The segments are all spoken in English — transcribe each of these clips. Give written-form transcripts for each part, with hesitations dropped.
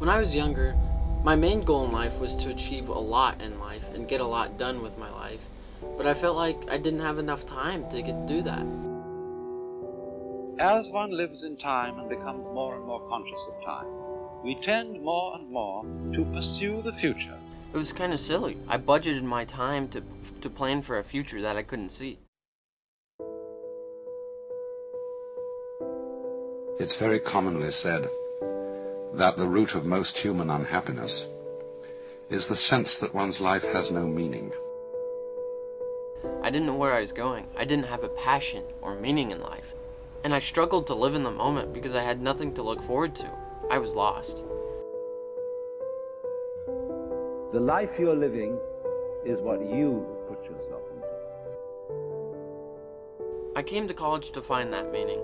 When I was younger, my main goal in life was to achieve a lot in life and get a lot done with my life, but I felt like I didn't have enough time to get to do that. As one lives in time and becomes more and more conscious of time, we tend more and more to pursue the future. It was kind of silly. I budgeted my time to plan for a future that I couldn't see. It's very commonly said that the root of most human unhappiness is the sense that one's life has no meaning. I didn't know where I was going. I didn't have a passion or meaning in life. And I struggled to live in the moment because I had nothing to look forward to. I was lost. The life you're living is what you put yourself into. I came to college to find that meaning.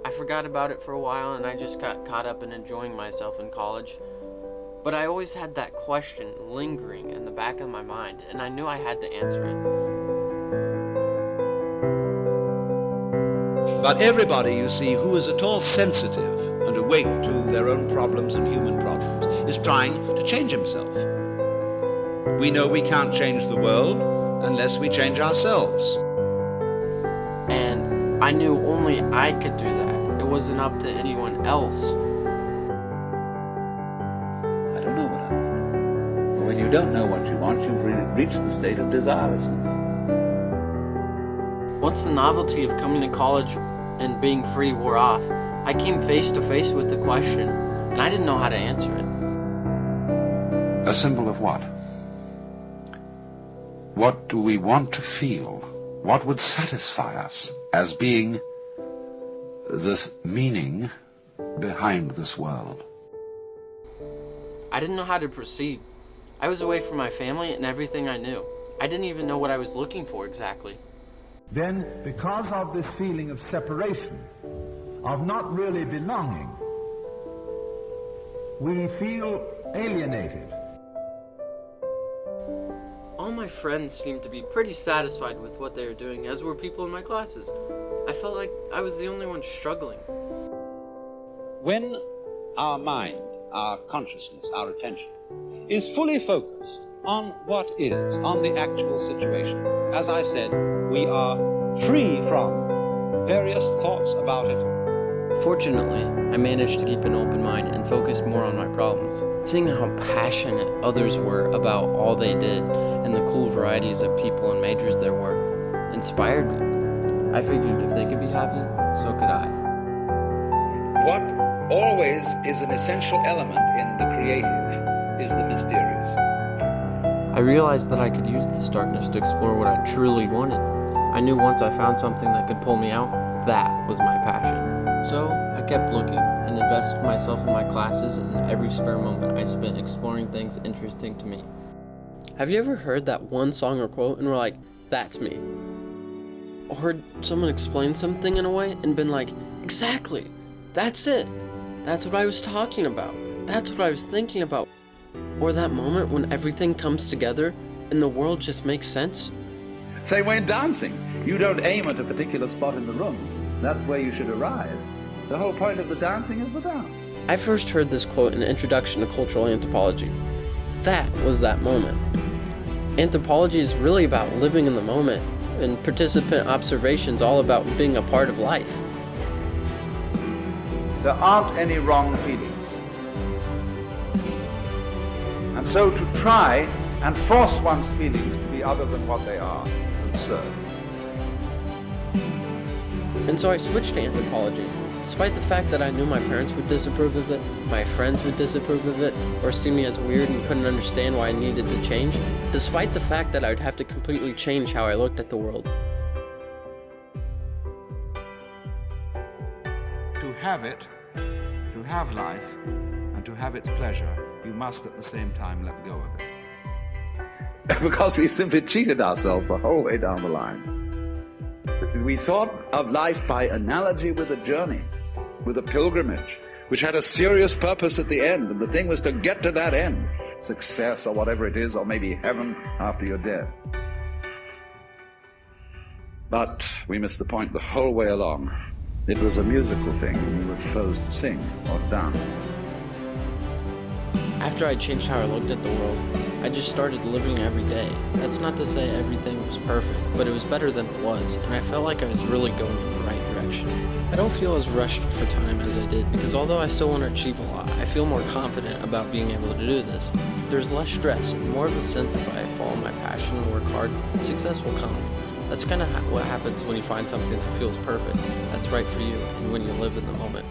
I forgot about it for a while and I just got caught up in enjoying myself in college. But I always had that question lingering in the back of my mind, and I knew I had to answer it. But everybody, you see, who is at all sensitive and awake to their own problems and human problems is trying to change himself. We know we can't change the world unless we change ourselves. And I knew only I could do that. It wasn't up to anyone else. I don't know what I want. But when you don't know what you want, you've reached the state of desirelessness. Once the novelty of coming to college and being free wore off, I came face to face with the question, and I didn't know how to answer it. A symbol of what? What do we want to feel? What would satisfy us as being the meaning behind this world? I didn't know how to proceed. I was away from my family and everything I knew. I didn't even know what I was looking for exactly. Then, because of this feeling of separation, of not really belonging, we feel alienated. All my friends seemed to be pretty satisfied with what they were doing, as were people in my classes. I felt like I was the only one struggling. When our mind, our consciousness, our attention is fully focused on what is, on the actual situation, as I said, we are free from various thoughts about it. Fortunately, I managed to keep an open mind and focus more on my problems. Seeing how passionate others were about all they did and the cool varieties of people and majors there were inspired me. I figured if they could be happy, so could I. What always is an essential element in the creative is the mysterious. I realized that I could use this darkness to explore what I truly wanted. I knew once I found something that could pull me out, that was my passion. So I kept looking and invested myself in my classes, and every spare moment I spent exploring things interesting to me. Have you ever heard that one song or quote and were like, that's me? Or heard someone explain something in a way and been like, exactly, that's it. That's what I was talking about. That's what I was thinking about. Or that moment when everything comes together and the world just makes sense. Same way in dancing. You don't aim at a particular spot in the room. That's where you should arrive. The whole point of the dancing is the dance. I first heard this quote in Introduction to Cultural Anthropology. That was that moment. Anthropology is really about living in the moment, and participant observation's all about being a part of life. There aren't any wrong feelings. And so to try and force one's feelings to be other than what they are is absurd. And so I switched to anthropology, despite the fact that I knew my parents would disapprove of it, my friends would disapprove of it, or see me as weird and couldn't understand why I needed to change, despite the fact that I would have to completely change how I looked at the world. To have it, to have life, and to have its pleasure, you must at the same time let go of it. Because we've simply cheated ourselves the whole way down the line. We thought of life by analogy with a journey, with a pilgrimage, which had a serious purpose at the end, and the thing was to get to that end, success or whatever it is, or maybe heaven after you're dead. But we missed the point the whole way along. It was a musical thing, and we were supposed to sing or dance. After I changed how I looked at the world, I just started living every day. That's not to say everything was perfect, but it was better than it was, and I felt like I was really going in the right direction. I don't feel as rushed for time as I did, because although I still want to achieve a lot, I feel more confident about being able to do this. There's less stress, and more of a sense if I follow my passion and work hard, success will come. That's kind of what happens when you find something that feels perfect, that's right for you, and when you live in the moment.